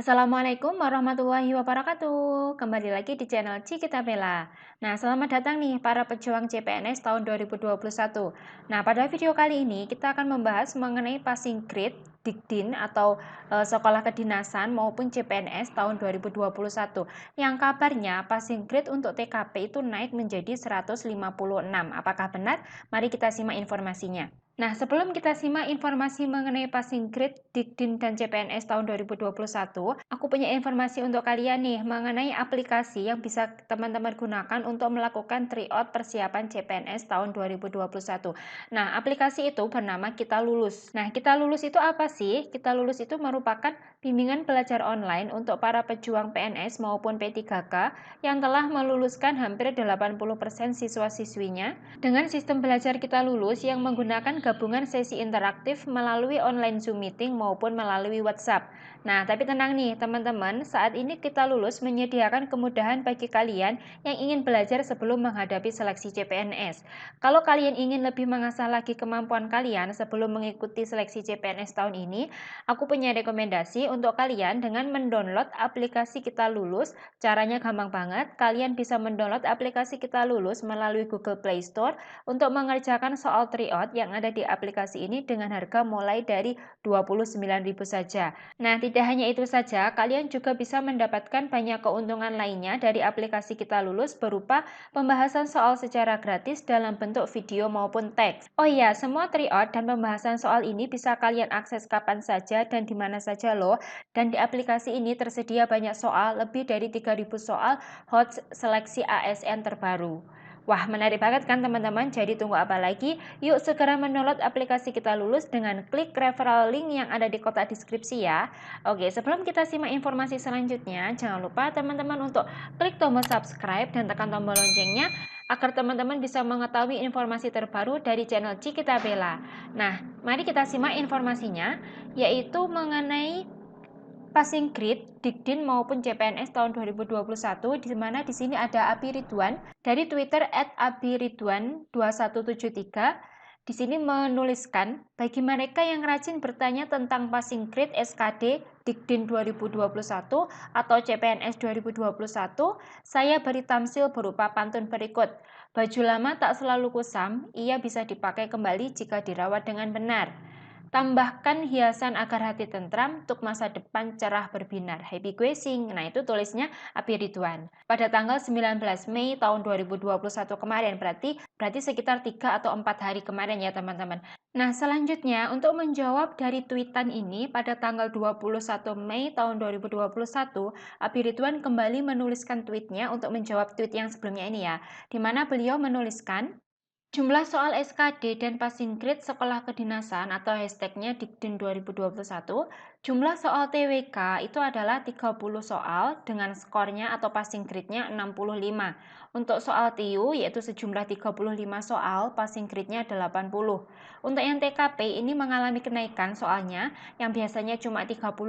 Assalamualaikum warahmatullahi wabarakatuh. Kembali lagi di channel Cikita Bella. Nah, selamat datang nih para pejuang CPNS tahun 2021. Nah, pada video kali ini kita akan membahas mengenai passing grade Dikdin atau Sekolah Kedinasan maupun CPNS tahun 2021. Yang kabarnya passing grade untuk TKP itu naik menjadi 156. Apakah benar? Mari kita simak informasinya. Nah, sebelum kita simak informasi mengenai passing grade Dikdin dan CPNS tahun 2021, aku punya informasi untuk kalian nih mengenai aplikasi yang bisa teman-teman gunakan untuk melakukan tryout persiapan CPNS tahun 2021. Nah, aplikasi itu bernama Kita Lulus. Nah, Kita Lulus itu apa sih? Kita Lulus itu merupakan bimbingan belajar online untuk para pejuang PNS maupun P3K yang telah meluluskan hampir 80% siswa-siswinya dengan sistem belajar Kita Lulus yang menggunakan gabungan sesi interaktif melalui online Zoom meeting maupun melalui WhatsApp. Nah, tapi tenang nih teman-teman, saat ini Kita Lulus menyediakan kemudahan bagi kalian yang ingin belajar sebelum menghadapi seleksi CPNS. Kalau kalian ingin lebih mengasah lagi kemampuan kalian sebelum mengikuti seleksi CPNS tahun ini, aku punya rekomendasi untuk kalian dengan mendownload aplikasi Kita Lulus. Caranya gampang banget, kalian bisa mendownload aplikasi Kita Lulus melalui Google Play Store untuk mengerjakan soal tryout yang ada di aplikasi ini dengan harga mulai dari 29.000 saja. Nah, tidak hanya itu saja, kalian juga bisa mendapatkan banyak keuntungan lainnya dari aplikasi Kita Lulus berupa pembahasan soal secara gratis dalam bentuk video maupun teks. Oh iya, semua tryout dan pembahasan soal ini bisa kalian akses kapan saja dan di mana saja loh. Dan di aplikasi ini tersedia banyak soal, lebih dari 3.000 soal hot seleksi ASN terbaru. Wah, menarik banget kan teman-teman? Jadi tunggu apa lagi? Yuk segera mendownload aplikasi Kita Lulus dengan klik referral link yang ada di kotak deskripsi ya. Oke, sebelum kita simak informasi selanjutnya, jangan lupa teman-teman untuk klik tombol subscribe dan tekan tombol loncengnya agar teman-teman bisa mengetahui informasi terbaru dari channel Cikita Bella. Nah, mari kita simak informasinya, yaitu mengenai passing grade Dikdin maupun CPNS tahun 2021, di mana di sini ada Abi Ridwan dari Twitter @abiridwan2173. Di sini menuliskan, bagi mereka yang rajin bertanya tentang passing grade SKD Dikdin 2021 atau CPNS 2021, saya beri tamsil berupa pantun berikut. Baju lama tak selalu kusam, ia bisa dipakai kembali jika dirawat dengan benar. Tambahkan hiasan agar hati tentram, untuk masa depan cerah berbinar. Happy Guessing. Nah, itu tulisnya Abi Ridwan. Pada tanggal 19 Mei tahun 2021 kemarin, berarti sekitar 3 atau 4 hari kemarin ya teman-teman. Nah, selanjutnya untuk menjawab dari tweetan ini pada tanggal 21 Mei tahun 2021, Abi Ridwan kembali menuliskan tweetnya untuk menjawab tweet yang sebelumnya ini ya, di mana beliau menuliskan, jumlah soal SKD dan passing grade sekolah kedinasan atau hashtagnya Dikdin 2021, jumlah soal TWK itu adalah 30 soal dengan skornya atau passing grade-nya 65. Untuk soal TIU yaitu sejumlah 35 soal, passing grade-nya 80. Untuk yang TKP ini mengalami kenaikan soalnya, yang biasanya cuma 35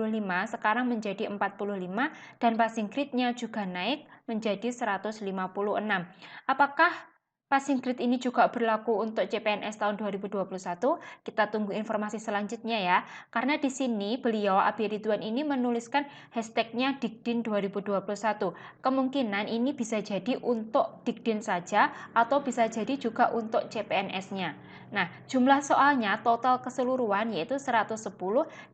sekarang menjadi 45 dan passing grade-nya juga naik menjadi 156. Apakah passing grade ini juga berlaku untuk CPNS tahun 2021. Kita tunggu informasi selanjutnya ya. Karena di sini beliau Abi Ridwan ini menuliskan hashtagnya Dikdin 2021. Kemungkinan ini bisa jadi untuk Dikdin saja atau bisa jadi juga untuk CPNS-nya. Nah, jumlah soalnya total keseluruhan yaitu 110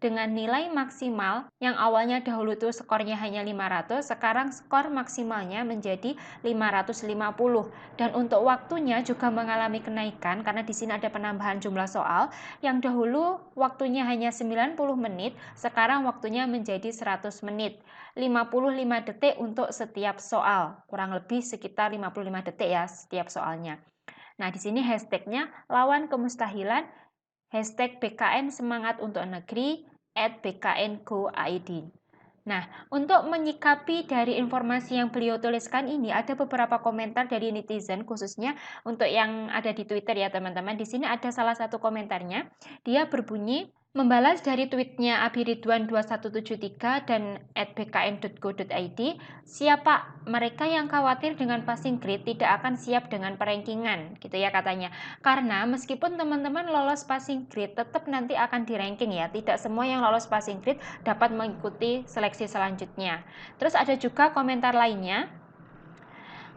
dengan nilai maksimal yang awalnya dahulu itu skornya hanya 500, sekarang skor maksimalnya menjadi 550. Dan untuk waktunya juga mengalami kenaikan karena di sini ada penambahan jumlah soal. Yang dahulu waktunya hanya 90 menit, sekarang waktunya menjadi 100 menit. 55 detik untuk setiap soal. Kurang lebih sekitar 55 detik ya setiap soalnya. Nah, di sini hashtagnya lawan kemustahilan, hashtag BKN semangat untuk negeri, @BKN-Go-ID. Nah, untuk menyikapi dari informasi yang beliau tuliskan ini, ada beberapa komentar dari netizen, khususnya untuk yang ada di Twitter ya teman-teman. Di sini ada salah satu komentarnya, dia berbunyi, Membalas dari tweetnya abiridwan2173 dan @bkn.go.id, siapa mereka yang khawatir dengan passing grade tidak akan siap dengan perankingan, gitu ya katanya. Karena meskipun teman-teman lolos passing grade, tetap nanti akan di ranking ya. Tidak semua yang lolos passing grade dapat mengikuti seleksi selanjutnya. Terus ada juga komentar lainnya.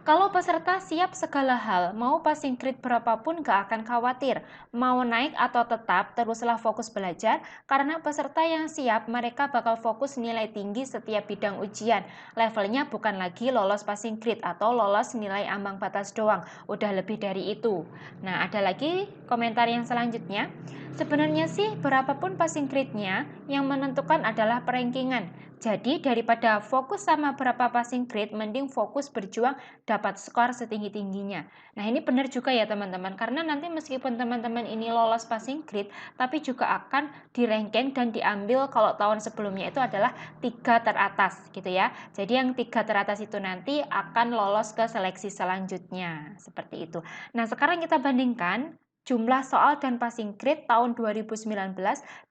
Kalau peserta siap segala hal, mau passing grade berapapun gak akan khawatir. Mau naik atau tetap, teruslah fokus belajar, karena peserta yang siap, mereka bakal fokus nilai tinggi setiap bidang ujian. Levelnya bukan lagi lolos passing grade atau lolos nilai ambang batas doang, udah lebih dari itu. Nah, ada lagi komentar yang selanjutnya. Sebenarnya sih, berapapun passing grade-nya, yang menentukan adalah perankingan. Jadi, daripada fokus sama berapa passing grade, mending fokus berjuang dapat skor setinggi-tingginya. Nah, ini benar juga ya teman-teman, karena nanti meskipun teman-teman ini lolos passing grade, tapi juga akan di-ranking dan diambil kalau tahun sebelumnya itu adalah 3 teratas gitu ya. Jadi yang 3 teratas itu nanti akan lolos ke seleksi selanjutnya, seperti itu. Nah, sekarang kita bandingkan jumlah soal dan passing grade tahun 2019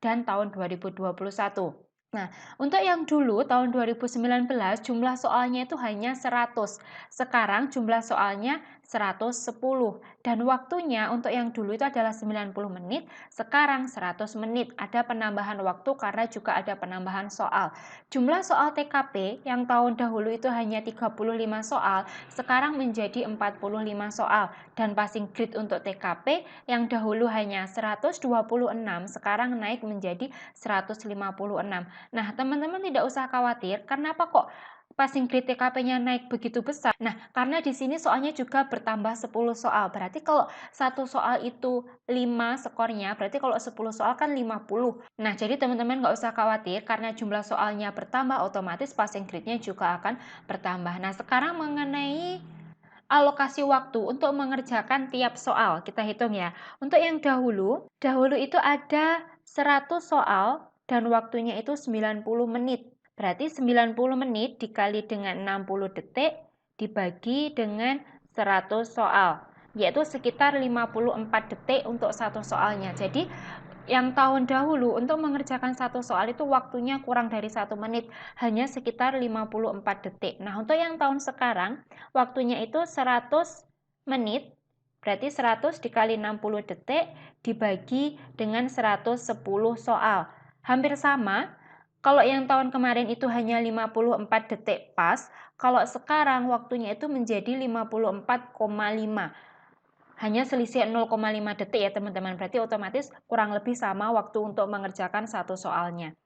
dan tahun 2021. Nah, untuk yang dulu tahun 2019 jumlah soalnya itu hanya 100. Sekarang jumlah soalnya 110 dan waktunya untuk yang dulu itu adalah 90 menit, sekarang 100 menit. Ada penambahan waktu karena juga ada penambahan soal. Jumlah soal TKP yang tahun dahulu itu hanya 35 soal, sekarang menjadi 45 soal. Dan passing grade untuk TKP yang dahulu hanya 126, sekarang naik menjadi 156. Nah, teman-teman tidak usah khawatir, kenapa kok passing grade TKP-nya naik begitu besar? Nah, karena di sini soalnya juga bertambah 10 soal. Berarti kalau satu soal itu 5 skornya, berarti kalau 10 soal kan 50. Nah, jadi teman-teman nggak usah khawatir, karena jumlah soalnya bertambah, otomatis passing grade-nya juga akan bertambah. Nah, sekarang mengenai alokasi waktu untuk mengerjakan tiap soal, kita hitung ya. Untuk yang dahulu itu ada 100 soal dan waktunya itu 90 menit. Berarti 90 menit dikali dengan 60 detik dibagi dengan 100 soal, yaitu sekitar 54 detik untuk satu soalnya. Jadi yang tahun dahulu untuk mengerjakan satu soal itu waktunya kurang dari 1 menit, hanya sekitar 54 detik. Nah, untuk yang tahun sekarang waktunya itu 100 menit, berarti 100 dikali 60 detik dibagi dengan 110 soal. Hampir sama. Kalau yang tahun kemarin itu hanya 54 detik pas, kalau sekarang waktunya itu menjadi 54,5. Hanya selisih 0,5 detik ya teman-teman, berarti otomatis kurang lebih sama waktu untuk mengerjakan satu soalnya.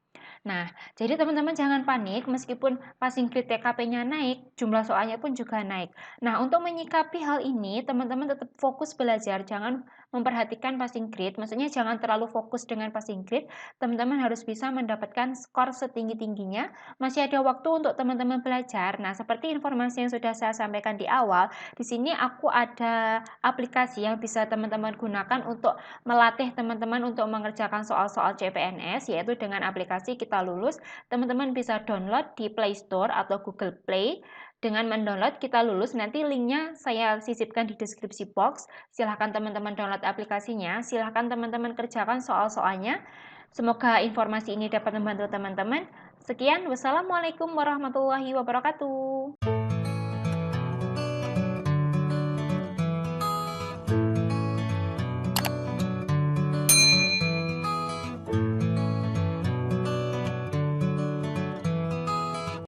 Nah, jadi teman-teman jangan panik, meskipun passing grade TKP-nya naik, jumlah soalnya pun juga naik. Nah, untuk menyikapi hal ini, teman-teman tetap fokus belajar, jangan memperhatikan passing grade, maksudnya jangan terlalu fokus dengan passing grade, teman-teman harus bisa mendapatkan skor setinggi-tingginya, masih ada waktu untuk teman-teman belajar. Nah, seperti informasi yang sudah saya sampaikan di awal, di sini aku ada aplikasi yang bisa teman-teman gunakan untuk melatih teman-teman untuk mengerjakan soal-soal CPNS, yaitu dengan aplikasi Kita Lulus. Teman-teman bisa download di Play Store atau Google Play. Dengan mendownload Kita Lulus, nanti linknya saya sisipkan di deskripsi box. Silahkan teman-teman download aplikasinya, silahkan teman-teman kerjakan soal-soalnya. Semoga informasi ini dapat membantu teman-teman. Sekian, wassalamualaikum warahmatullahi wabarakatuh.